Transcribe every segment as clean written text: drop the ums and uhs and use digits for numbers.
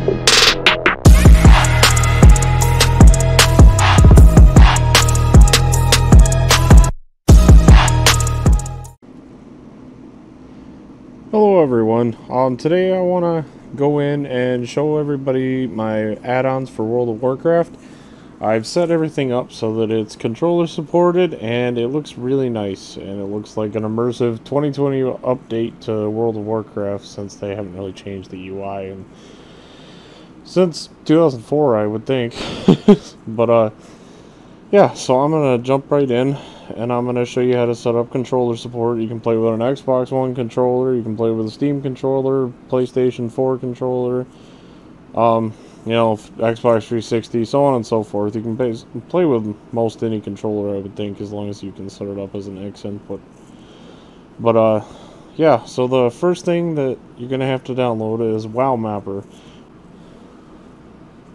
Hello everyone, today I want to go in and show everybody my add-ons for World of Warcraft. I've set everything up so that it's controller supported and it looks really nice, and it looks like an immersive 2020 update to World of Warcraft, since they haven't really changed the UI and since 2004, I would think. But yeah, so I'm gonna jump right in and I'm going to show you how to set up controller support. You can play with an Xbox One controller, you can play with a Steam controller, PlayStation 4 controller, you know, Xbox 360, so on and so forth. You can play with most any controller, I would think, as long as you can set it up as an X input. But, yeah, so the first thing that you're going to have to download is WoW Mapper.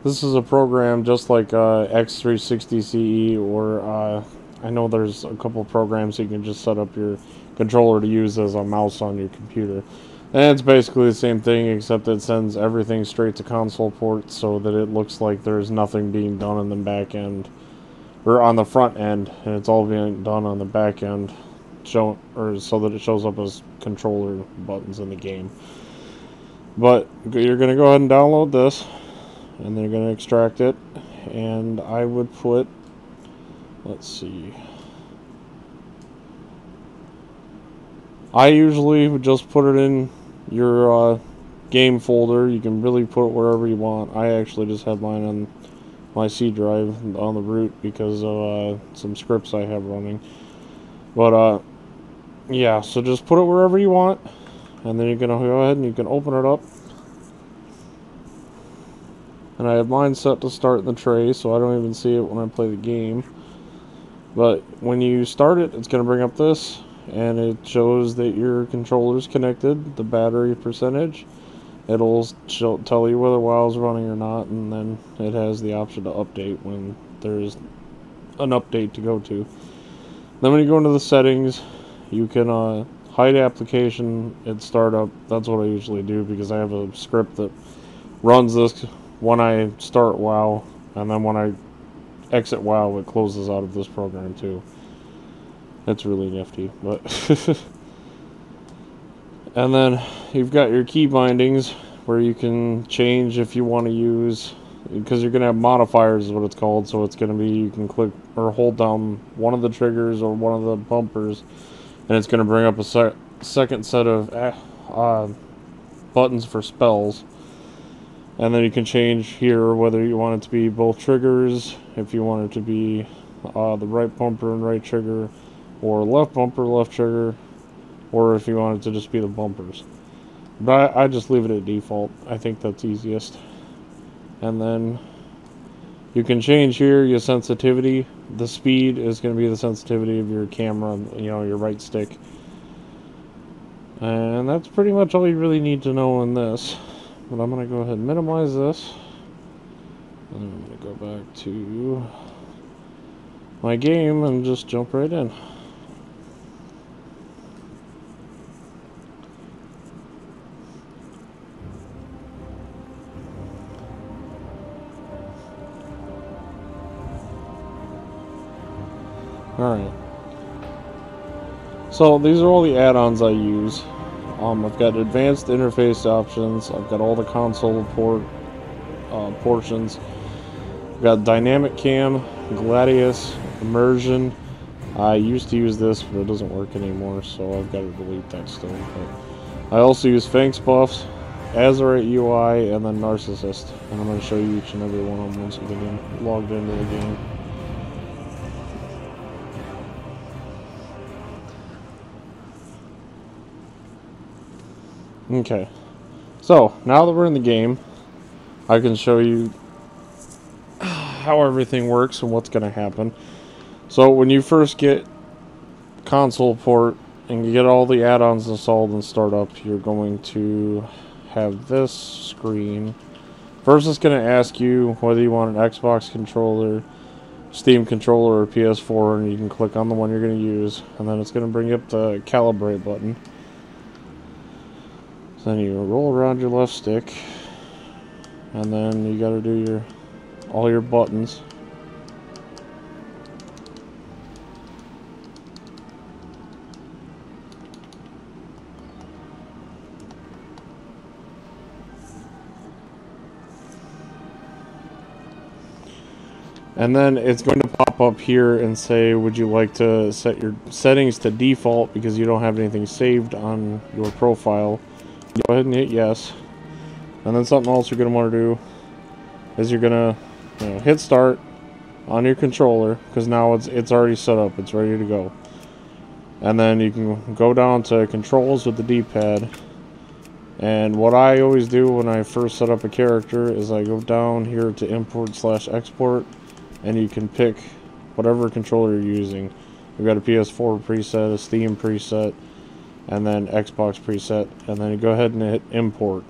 This is a program just like X360 CE, or I know there's a couple programs you can just set up your controller to use as a mouse on your computer. And it's basically the same thing, except it sends everything straight to Consoleport so that it looks like there's nothing being done in the back end, or on the front end, and it's all being done on the back end, so that it shows up as controller buttons in the game. But you're going to go ahead and download this, and then you're going to extract it, and I would put, let's see, I usually would just put it in your game folder. You can really put it wherever you want. I actually just had mine on my C drive on the root because of some scripts I have running. But yeah, so just put it wherever you want, and then you're going to go ahead and you can open it up. And I have mine set to start in the tray, so I don't even see it when I play the game. But when you start it, it's going to bring up this, and it shows that your controller is connected, the battery percentage. It'll tell you whether WoW is running or not, and then it has the option to update when there's an update to go to. Then when you go into the settings, you can hide application at startup. That's what I usually do, because I have a script that runs this when I start WoW, and then when I exit WoW, it closes out of this program too. It's really nifty, but and then you've got your key bindings where you can change if you want to use, because you're going to have modifiers is what it's called. So it's going to be, you can click or hold down one of the triggers or one of the bumpers, and it's going to bring up a second set of buttons for spells. And then you can change here whether you want it to be both triggers, if you want it to be the right bumper and right trigger, or left bumper, left trigger, or if you want it to just be the bumpers. But I just leave it at default. I think that's easiest. And then you can change here your sensitivity. The speed is going to be the sensitivity of your camera, you know, your right stick. And that's pretty much all you really need to know in this. But I'm going to go ahead and minimize this. And I'm going to go back to my game and just jump right in. Alright. So these are all the add-ons I use. I've got advanced interface options. I've got all the Consoleport portions. I've got dynamic cam, Gladius, immersion. I used to use this, but it doesn't work anymore, so I've got to delete that still. But I also use Fangs buffs, Azerite UI, and then Narcissist. And I'm going to show you each and every one of them once we get logged into the game. Okay, so now that we're in the game, I can show you how everything works and what's going to happen. So when you first get Consoleport and you get all the add-ons installed and start up, you're going to have this screen. First, it's going to ask you whether you want an Xbox controller, Steam controller, or PS4, and you can click on the one you're going to use, and then it's going to bring up the calibrate button. Then you roll around your left stick, and then you gotta do all your buttons. And then it's going to pop up here and say, would you like to set your settings to default because you don't have anything saved on your profile. Go ahead and hit yes. And then something else you're going to want to do is you're going to hit start on your controller, because now it's already set up, it's ready to go. And then you can go down to controls with the D-pad. And what I always do when I first set up a character is I go down here to import/export, and you can pick whatever controller you're using. We've got a PS4 preset, a Steam preset, and then Xbox preset, and then you go ahead and hit import.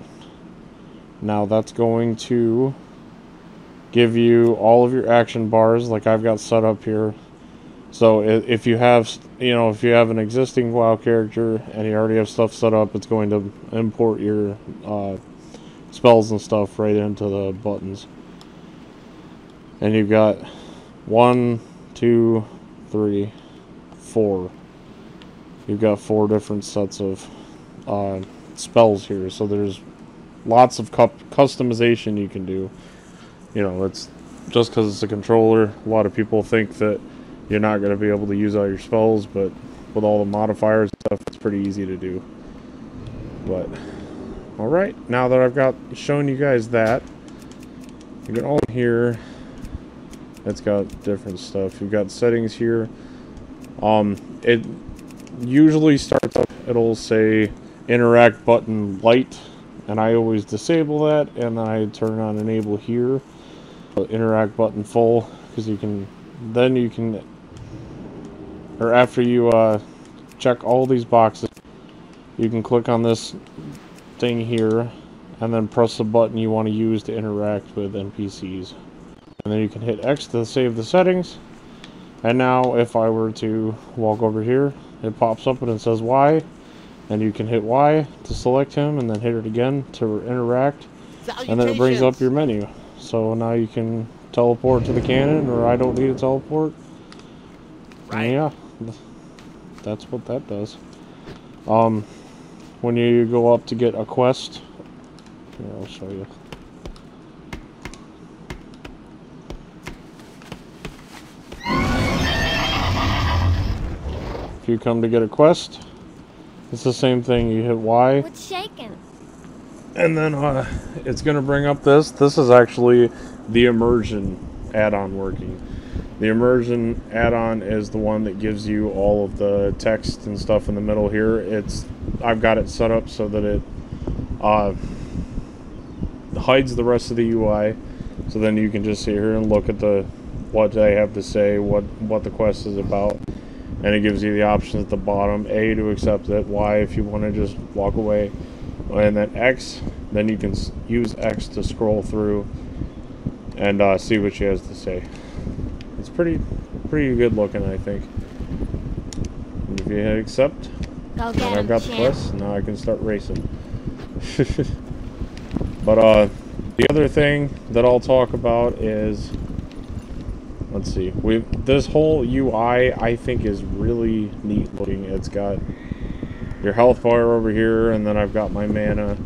Now that's going to give you all of your action bars like I've got set up here. So if you have, if you have an existing WoW character and you already have stuff set up, it's going to import your spells and stuff right into the buttons. And you've got 1, 2, 3, 4. You've got 4 different sets of spells here. So there's lots of customization you can do. It's just because it's a controller. A lot of people think that you're not going to be able to use all your spells, but with all the modifiers and stuff, it's pretty easy to do. But alright, now that I've got shown you guys that, you get all here. It's got different stuff. You've got settings here. It usually starts up, it'll say interact button light, and I always disable that, and then I turn on enable here. Interact button full, because after you check all these boxes, you can click on this thing here and then press the button you want to use to interact with NPCs, and then you can hit X to save the settings. And now if I were to walk over here, it pops up and it says Y, and you can hit Y to select him and then hit it again to interact, and then it brings up your menu. So now you can teleport to the cannon, or I don't need to teleport. Right. And yeah, that's what that does. When you go up to get a quest, here, I'll show you. If you come to get a quest, it's the same thing. You hit Y. What's shaking? And then it's going to bring up this. This is actually the immersion add-on working. The immersion add-on is the one that gives you all of the text and stuff in the middle here. I've got it set up so that it hides the rest of the UI. So then you can just sit here and look at what they have to say, what the quest is about. And it gives you the options at the bottom: A to accept it, Y if you want to just walk away, and then X. Then you can use X to scroll through and see what she has to say. It's pretty good looking, I think. And if you hit accept, Go get I've got the quest. Now I can start racing. But the other thing that I'll talk about is, let's see, this whole UI I think is really neat looking. It's got your health bar over here, and then I've got my mana,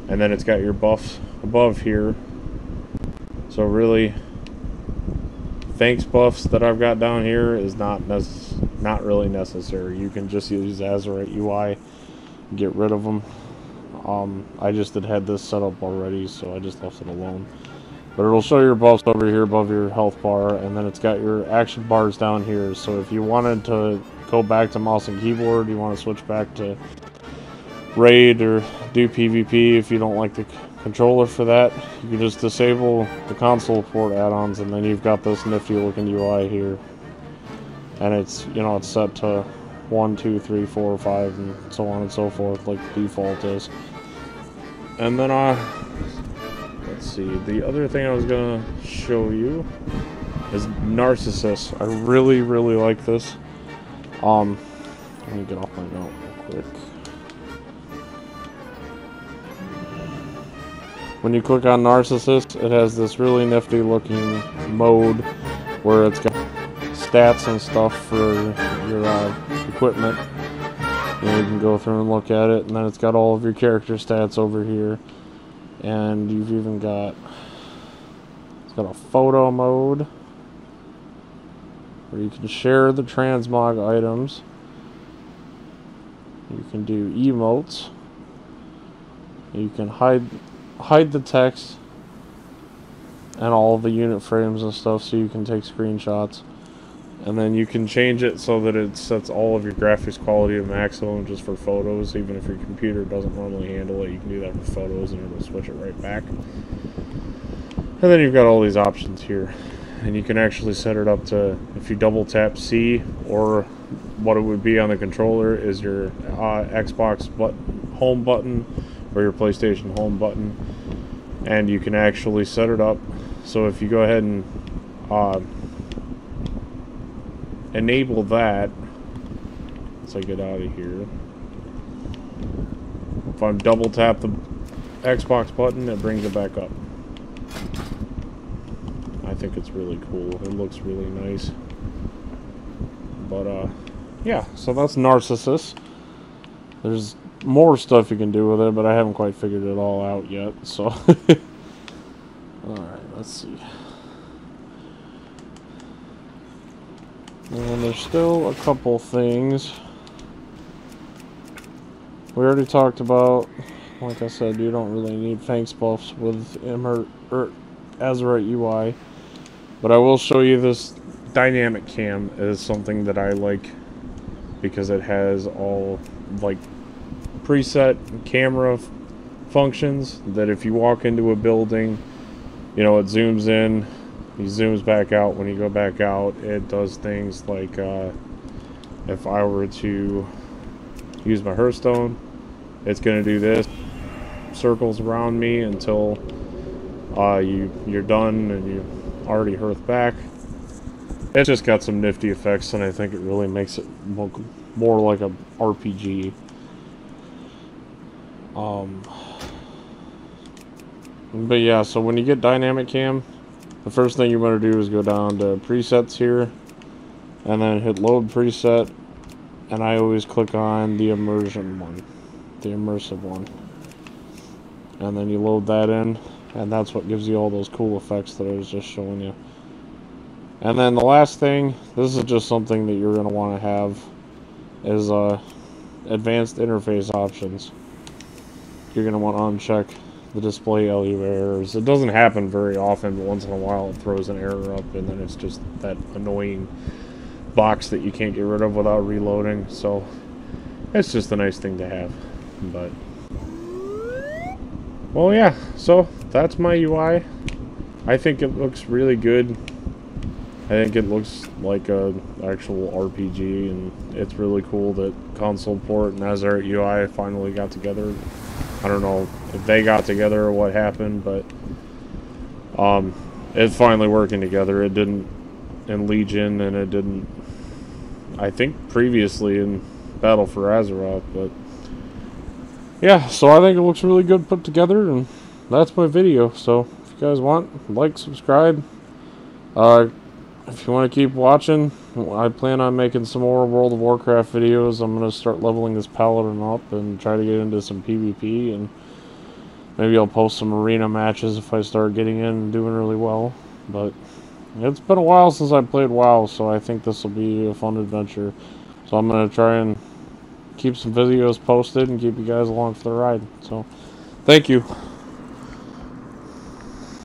and then it's got your buffs above here. So really, thanks buffs that I've got down here is not really necessary. You can just use Azerite UI, get rid of them. I just had this set up already, so I just left it alone. But it'll show your buffs over here above your health bar, and then it's got your action bars down here. So if you wanted to go back to mouse and keyboard, you want to switch back to raid or do PvP, if you don't like the controller for that, you can just disable the Consoleport add-ons, and then you've got this nifty looking UI here. And it's, it's set to 1, 2, 3, 4, 5, and so on and so forth, like the default is. And then let's see, the other thing I was gonna show you is Narcissus. I really like this. Let me get off my note real quick. when you click on Narcissist, it has this really nifty looking mode where it's got stats and stuff for your equipment. You can go through and look at it, and then it's got all of your character stats over here. And you've even got, it's got a photo mode where you can share the transmog items. You can do emotes. You can hide the text and all the unit frames and stuff, so you can take screenshots. And then you can change it so that it sets all of your graphics quality to maximum just for photos. Even if your computer doesn't normally handle it, you can do that for photos and it'll switch it right back. And then you've got all these options here. And you can actually set it up to, if you double tap C, or what it would be on the controller is your Xbox home button or your PlayStation home button. And you can actually set it up so if you go ahead and enable that, let's get out of here. If I double tap the Xbox button, it brings it back up. I think it's really cool. It looks really nice. But yeah, so that's Narcissus. There's more stuff you can do with it, but I haven't quite figured it all out yet, so alright, let's see. And there's still a couple things. We already talked about, like I said, you don't really need Fangs buffs with Azerite UI. But I will show you this dynamic cam is something that I like because it has all like preset camera functions that if you walk into a building, you know, it zooms in, he zooms back out. When you go back out, it does things like if I were to use my Hearthstone, it's going to do this, circles around me until you're done and you already hearth back. It's just got some nifty effects, and I think it really makes it look more like a RPG. But yeah, so when you get dynamic cam, the first thing you want to do is go down to presets here and then hit load preset, and I always click on the immersion one, the immersive one, and then you load that in, and that's what gives you all those cool effects that I was just showing you. And then the last thing, this is just something that you're going to want to have, is advanced interface options. You're going to want to uncheck the display LU errors. It doesn't happen very often, but once in a while it throws an error up, and then it's just that annoying box that you can't get rid of without reloading. So it's just a nice thing to have. But well, yeah, so that's my UI. I think it looks really good. I think it looks like a actual RPG, and it's really cool that Consoleport and Azerite UI finally got together. I don't know if they got together or what happened, but it's finally working together. It didn't in Legion, and it didn't, I think, previously in Battle for Azeroth, but yeah, so I think it looks really good put together, and that's my video. So if you guys want, like, subscribe. If you want to keep watching, I plan on making some more World of Warcraft videos. I'm going to start leveling this paladin up and try to get into some PvP, and maybe I'll post some arena matches if I start getting in and doing really well. But it's been a while since I played WoW, so I think this will be a fun adventure. So I'm going to try and keep some videos posted and keep you guys along for the ride. So thank you.